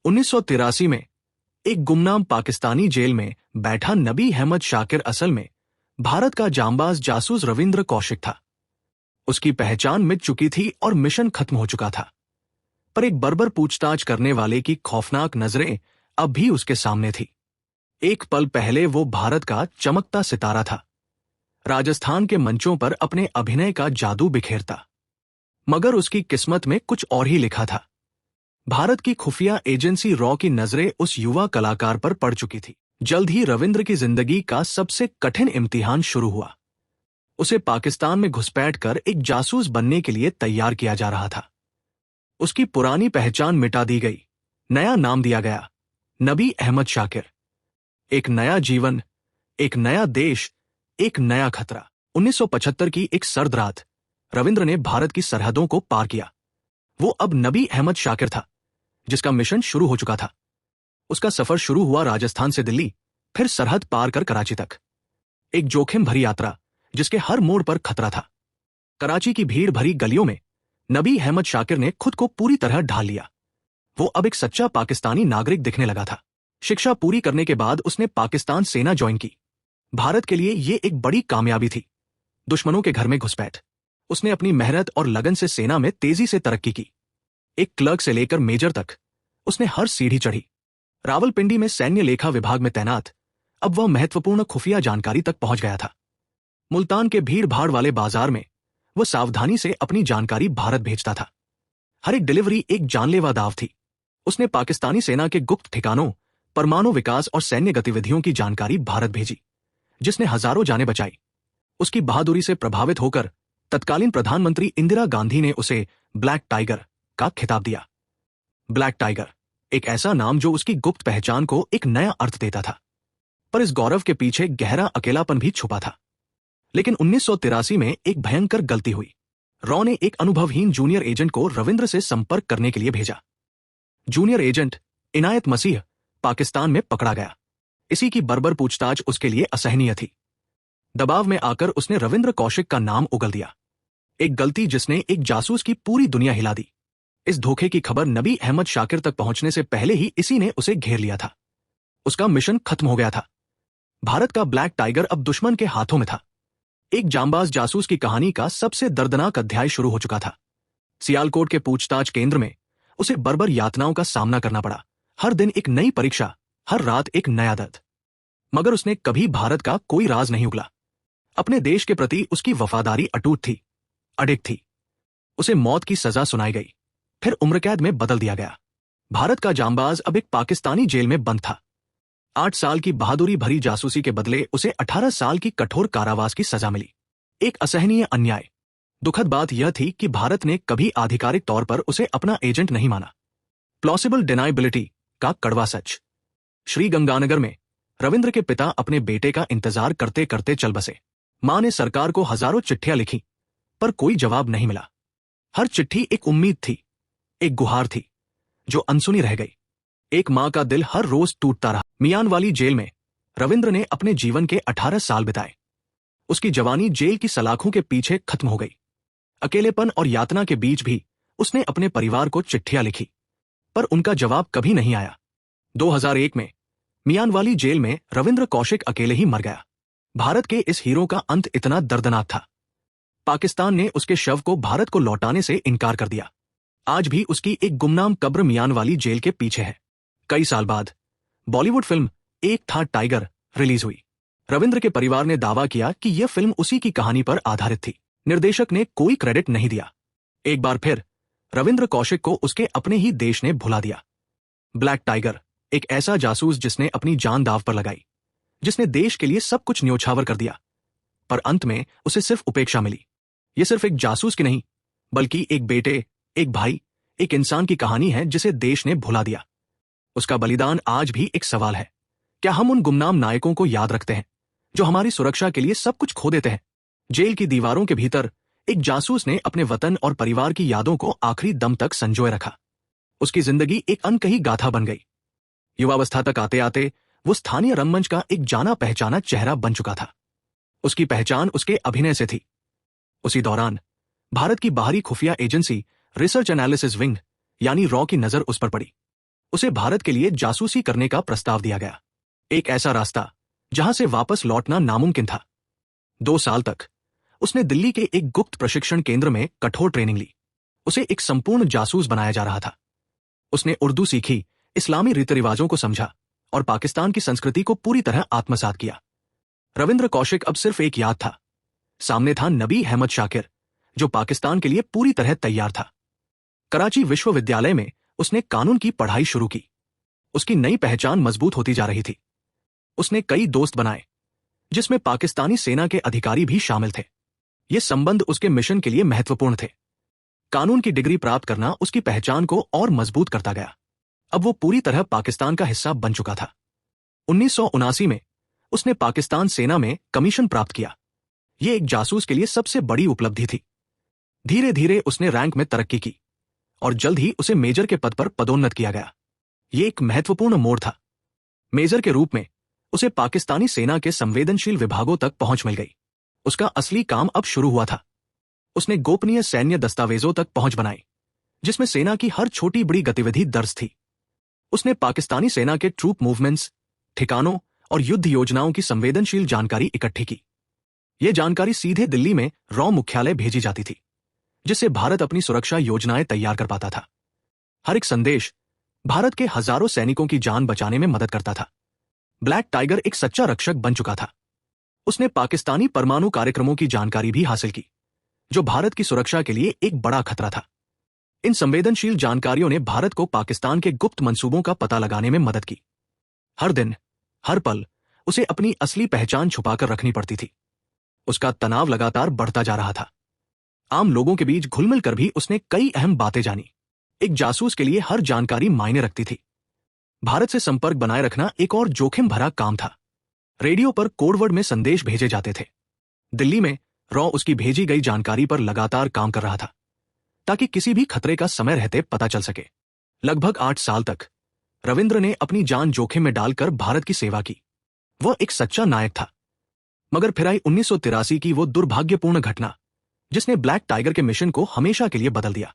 1983 में एक गुमनाम पाकिस्तानी जेल में बैठा नबी अहमद शाकिर असल में भारत का जांबाज जासूस रविंद्र कौशिक था। उसकी पहचान मिट चुकी थी और मिशन खत्म हो चुका था, पर एक बर्बर पूछताछ करने वाले की खौफनाक नजरें अब भी उसके सामने थी। एक पल पहले वो भारत का चमकता सितारा था, राजस्थान के मंचों पर अपने अभिनय का जादू बिखेरता, मगर उसकी किस्मत में कुछ और ही लिखा था। भारत की खुफिया एजेंसी रॉ की नजरें उस युवा कलाकार पर पड़ चुकी थी। जल्द ही रविंद्र की जिंदगी का सबसे कठिन इम्तिहान शुरू हुआ। उसे पाकिस्तान में घुसपैठ कर एक जासूस बनने के लिए तैयार किया जा रहा था। उसकी पुरानी पहचान मिटा दी गई, नया नाम दिया गया, नबी अहमद शाकिर। एक नया जीवन, एक नया देश, एक नया खतरा। 1975 की एक सर्द रात रविंद्र ने भारत की सरहदों को पार किया। वो अब नबी अहमद शाकिर था, जिसका मिशन शुरू हो चुका था। उसका सफर शुरू हुआ राजस्थान से दिल्ली, फिर सरहद पार कर कराची तक। एक जोखिम भरी यात्रा जिसके हर मोड़ पर खतरा था। कराची की भीड़ भरी गलियों में नबी अहमद शाकिर ने खुद को पूरी तरह ढाल लिया। वो अब एक सच्चा पाकिस्तानी नागरिक दिखने लगा था। शिक्षा पूरी करने के बाद उसने पाकिस्तान सेना ज्वाइन की। भारत के लिए ये एक बड़ी कामयाबी थी। दुश्मनों के घर में घुसपैठ। उसने अपनी मेहनत और लगन से सेना में तेजी से तरक्की की। एक क्लर्क से लेकर मेजर तक उसने हर सीढ़ी चढ़ी। रावलपिंडी में सैन्य लेखा विभाग में तैनात अब वह महत्वपूर्ण खुफिया जानकारी तक पहुंच गया था। मुल्तान के भीड़ भाड़ वाले बाजार में वह सावधानी से अपनी जानकारी भारत भेजता था। हर एक डिलीवरी एक जानलेवा दाव थी। उसने पाकिस्तानी सेना के गुप्त ठिकानों, परमाणु विकास और सैन्य गतिविधियों की जानकारी भारत भेजी, जिसने हजारों जानें बचाई। उसकी बहादुरी से प्रभावित होकर तत्कालीन प्रधानमंत्री इंदिरा गांधी ने उसे ब्लैक टाइगर का खिताब दिया। ब्लैक टाइगर, एक ऐसा नाम जो उसकी गुप्त पहचान को एक नया अर्थ देता था। पर इस गौरव के पीछे गहरा अकेलापन भी छुपा था। लेकिन 1983 में एक भयंकर गलती हुई। रॉ ने एक अनुभवहीन जूनियर एजेंट को रविंद्र से संपर्क करने के लिए भेजा। जूनियर एजेंट इनायत मसीह पाकिस्तान में पकड़ा गया। इसी की बर्बर पूछताछ उसके लिए असहनीय थी। दबाव में आकर उसने रविंद्र कौशिक का नाम उगल दिया। एक गलती जिसने एक जासूस की पूरी दुनिया हिला दी। इस धोखे की खबर नबी अहमद शाकिर तक पहुंचने से पहले ही इसी ने उसे घेर लिया था। उसका मिशन खत्म हो गया था। भारत का ब्लैक टाइगर अब दुश्मन के हाथों में था। एक जांबाज जासूस की कहानी का सबसे दर्दनाक अध्याय शुरू हो चुका था। सियालकोट के पूछताछ केंद्र में उसे बर्बर यातनाओं का सामना करना पड़ा। हर दिन एक नई परीक्षा, हर रात एक नया दर्द। मगर उसने कभी भारत का कोई राज नहीं उगला। अपने देश के प्रति उसकी वफादारी अटूट थी, अडिग थी। उसे मौत की सजा सुनाई गई, फिर उम्रकैद में बदल दिया गया। भारत का जांबाज अब एक पाकिस्तानी जेल में बंद था। 8 साल की बहादुरी भरी जासूसी के बदले उसे 18 साल की कठोर कारावास की सजा मिली। एक असहनीय अन्याय। दुखद बात यह थी कि भारत ने कभी आधिकारिक तौर पर उसे अपना एजेंट नहीं माना। प्लॉसिबल डिनाइबिलिटी का कड़वा सच। श्री गंगानगर में रविंद्र के पिता अपने बेटे का इंतजार करते करते चल बसे। मां ने सरकार को हजारों चिट्ठियां लिखी, पर कोई जवाब नहीं मिला। हर चिट्ठी एक उम्मीद थी, एक गुहार थी जो अनसुनी रह गई। एक मां का दिल हर रोज टूटता रहा। मियानवाली जेल में रविंद्र ने अपने जीवन के 18 साल बिताए। उसकी जवानी जेल की सलाखों के पीछे खत्म हो गई। अकेलेपन और यातना के बीच भी उसने अपने परिवार को चिट्ठियां लिखी, पर उनका जवाब कभी नहीं आया। 2001 में मियानवाली जेल में रविंद्र कौशिक अकेले ही मर गया। भारत के इस हीरो का अंत इतना दर्दनाक था। पाकिस्तान ने उसके शव को भारत को लौटाने से इनकार कर दिया। आज भी उसकी एक गुमनाम कब्र मियानवाली जेल के पीछे है। कई साल बाद बॉलीवुड फिल्म एक था टाइगर रिलीज हुई। रविंद्र के परिवार ने दावा किया कि यह फिल्म उसी की कहानी पर आधारित थी। निर्देशक ने कोई क्रेडिट नहीं दिया। एक बार फिर रविंद्र कौशिक को उसके अपने ही देश ने भुला दिया। ब्लैक टाइगर, एक ऐसा जासूस जिसने अपनी जान दांव पर लगाई, जिसने देश के लिए सब कुछ न्योछावर कर दिया, पर अंत में उसे सिर्फ उपेक्षा मिली। यह सिर्फ एक जासूस की नहीं, बल्कि एक बेटे, एक भाई, एक इंसान की कहानी है जिसे देश ने भुला दिया। उसका बलिदान आज भी एक सवाल है। क्या हम उन गुमनाम नायकों को याद रखते हैं जो हमारी सुरक्षा के लिए सब कुछ खो देते हैं? जेल की दीवारों के भीतर एक जासूस ने अपने वतन और परिवार की यादों को आखिरी दम तक संजोए रखा। उसकी जिंदगी एक अनकही गाथा बन गई। युवावस्था तक आते आते वो स्थानीय रंगमंच का एक जाना पहचाना चेहरा बन चुका था। उसकी पहचान उसके अभिनय से थी। उसी दौरान भारत की बाहरी खुफिया एजेंसी रिसर्च एनालिसिस विंग यानी रॉ की नजर उस पर पड़ी। उसे भारत के लिए जासूसी करने का प्रस्ताव दिया गया, एक ऐसा रास्ता जहां से वापस लौटना नामुमकिन था। 2 साल तक उसने दिल्ली के एक गुप्त प्रशिक्षण केंद्र में कठोर ट्रेनिंग ली। उसे एक संपूर्ण जासूस बनाया जा रहा था। उसने उर्दू सीखी, इस्लामी रीति रिवाजों को समझा और पाकिस्तान की संस्कृति को पूरी तरह आत्मसात किया। रविंद्र कौशिक अब सिर्फ एक याद था। सामने था नबी अहमद शाकिर, जो पाकिस्तान के लिए पूरी तरह तैयार था। कराची विश्वविद्यालय में उसने कानून की पढ़ाई शुरू की। उसकी नई पहचान मजबूत होती जा रही थी। उसने कई दोस्त बनाए, जिसमें पाकिस्तानी सेना के अधिकारी भी शामिल थे। ये संबंध उसके मिशन के लिए महत्वपूर्ण थे। कानून की डिग्री प्राप्त करना उसकी पहचान को और मजबूत करता गया। अब वो पूरी तरह पाकिस्तान का हिस्सा बन चुका था। 1979 में उसने पाकिस्तान सेना में कमीशन प्राप्त किया। ये एक जासूस के लिए सबसे बड़ी उपलब्धि थी। धीरे धीरे उसने रैंक में तरक्की की और जल्द ही उसे मेजर के पद पर पदोन्नत किया गया। ये एक महत्वपूर्ण मोड़ था। मेजर के रूप में उसे पाकिस्तानी सेना के संवेदनशील विभागों तक पहुंच मिल गई। उसका असली काम अब शुरू हुआ था। उसने गोपनीय सैन्य दस्तावेजों तक पहुंच बनाई, जिसमें सेना की हर छोटी बड़ी गतिविधि दर्ज थी। उसने पाकिस्तानी सेना के ट्रूप मूवमेंट्स, ठिकानों और युद्ध योजनाओं की संवेदनशील जानकारी इकट्ठी की। यह जानकारी सीधे दिल्ली में रॉ मुख्यालय भेजी जाती थी, जिससे भारत अपनी सुरक्षा योजनाएं तैयार कर पाता था। हर एक संदेश भारत के हजारों सैनिकों की जान बचाने में मदद करता था। ब्लैक टाइगर एक सच्चा रक्षक बन चुका था। उसने पाकिस्तानी परमाणु कार्यक्रमों की जानकारी भी हासिल की, जो भारत की सुरक्षा के लिए एक बड़ा खतरा था। इन संवेदनशील जानकारियों ने भारत को पाकिस्तान के गुप्त मंसूबों का पता लगाने में मदद की। हर दिन, हर पल उसे अपनी असली पहचान छुपाकर रखनी पड़ती थी। उसका तनाव लगातार बढ़ता जा रहा था। आम लोगों के बीच घुल-मिल कर भी उसने कई अहम बातें जानी। एक जासूस के लिए हर जानकारी मायने रखती थी। भारत से संपर्क बनाए रखना एक और जोखिम भरा काम था। रेडियो पर कोडवर्ड में संदेश भेजे जाते थे। दिल्ली में रॉ उसकी भेजी गई जानकारी पर लगातार काम कर रहा था, ताकि किसी भी खतरे का समय रहते पता चल सके। लगभग 8 साल तक रविंद्र ने अपनी जान जोखिम में डालकर भारत की सेवा की। वह एक सच्चा नायक था। मगर फिर आई 1983 की वो दुर्भाग्यपूर्ण घटना, जिसने ब्लैक टाइगर के मिशन को हमेशा के लिए बदल दिया।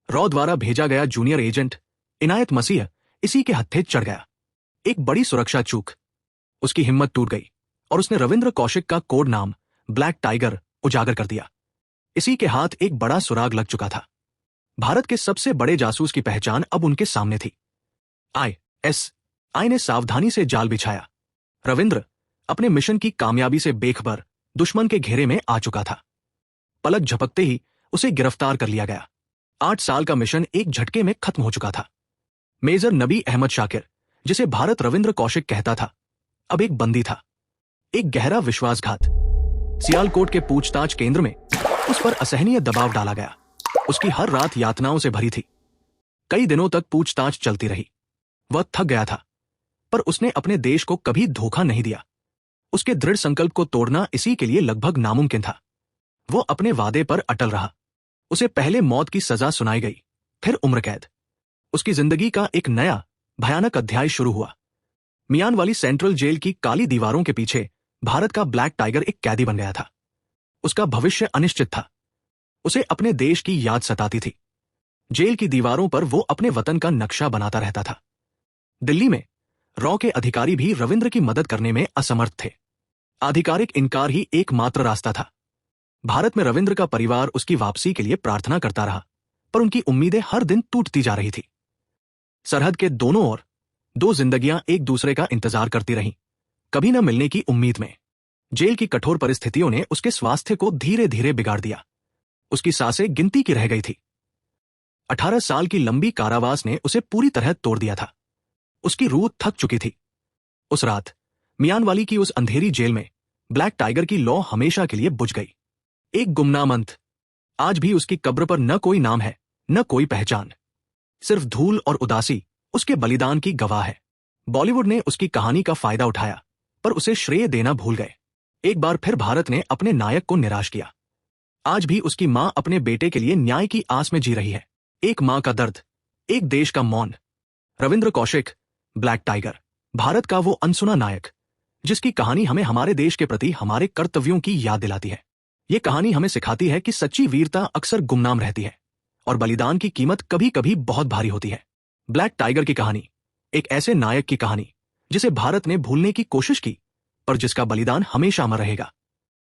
रॉ द्वारा भेजा गया जूनियर एजेंट इनायत मसीह इसी के हत्थे चढ़ गया। एक बड़ी सुरक्षा चूक। उसकी हिम्मत टूट गई और उसने रविंद्र कौशिक का कोड नाम ब्लैक टाइगर उजागर कर दिया। इसी के हाथ एक बड़ा सुराग लग चुका था। भारत के सबसे बड़े जासूस की पहचान अब उनके सामने थी। ISI ने सावधानी से जाल बिछाया। रविंद्र अपने मिशन की कामयाबी से बेखबर दुश्मन के घेरे में आ चुका था। पलक झपकते ही उसे गिरफ्तार कर लिया गया। 8 साल का मिशन एक झटके में खत्म हो चुका था। मेजर नबी अहमद शाकिर, जिसे भारत रविंद्र कौशिक कहता था, अब एक बंदी था। एक गहरा विश्वासघात। सियालकोट के पूछताछ केंद्र में उस पर असहनीय दबाव डाला गया। उसकी हर रात यातनाओं से भरी थी। कई दिनों तक पूछताछ चलती रही। वह थक गया था, पर उसने अपने देश को कभी धोखा नहीं दिया। उसके दृढ़ संकल्प को तोड़ना इसी के लिए लगभग नामुमकिन था। वो अपने वादे पर अटल रहा। उसे पहले मौत की सजा सुनाई गई, फिर उम्र कैद। उसकी जिंदगी का एक नया भयानक अध्याय शुरू हुआ। मियानवाली सेंट्रल जेल की काली दीवारों के पीछे भारत का ब्लैक टाइगर एक कैदी बन गया था। उसका भविष्य अनिश्चित था। उसे अपने देश की याद सताती थी। जेल की दीवारों पर वो अपने वतन का नक्शा बनाता रहता था। दिल्ली में रॉ के अधिकारी भी रविंद्र की मदद करने में असमर्थ थे। आधिकारिक इनकार ही एकमात्र रास्ता था। भारत में रविंद्र का परिवार उसकी वापसी के लिए प्रार्थना करता रहा, पर उनकी उम्मीदें हर दिन टूटती जा रही थी। सरहद के दोनों ओर 2 जिंदगियां एक दूसरे का इंतजार करती रहीं, कभी न मिलने की उम्मीद में। जेल की कठोर परिस्थितियों ने उसके स्वास्थ्य को धीरे धीरे बिगाड़ दिया। उसकी सांसें गिनती की रह गई थी। 18 साल की लंबी कारावास ने उसे पूरी तरह तोड़ दिया था। उसकी रूह थक चुकी थी। उस रात मियानवाली की उस अंधेरी जेल में ब्लैक टाइगर की लौ हमेशा के लिए बुझ गई। एक गुमनाम अंत। आज भी उसकी कब्र पर न कोई नाम है, न कोई पहचान। सिर्फ धूल और उदासी उसके बलिदान की गवाह है। बॉलीवुड ने उसकी कहानी का फायदा उठाया, पर उसे श्रेय देना भूल गए। एक बार फिर भारत ने अपने नायक को निराश किया। आज भी उसकी मां अपने बेटे के लिए न्याय की आस में जी रही है। एक मां का दर्द, एक देश का मौन। रविंद्र कौशिक, ब्लैक टाइगर, भारत का वो अनसुना नायक, जिसकी कहानी हमें हमारे देश के प्रति हमारे कर्तव्यों की याद दिलाती है। ये कहानी हमें सिखाती है कि सच्ची वीरता अक्सर गुमनाम रहती है और बलिदान की कीमत कभी कभी बहुत भारी होती है। ब्लैक टाइगर की कहानी एक ऐसे नायक की कहानी जिसे भारत ने भूलने की कोशिश की, पर जिसका बलिदान हमेशा अमर रहेगा।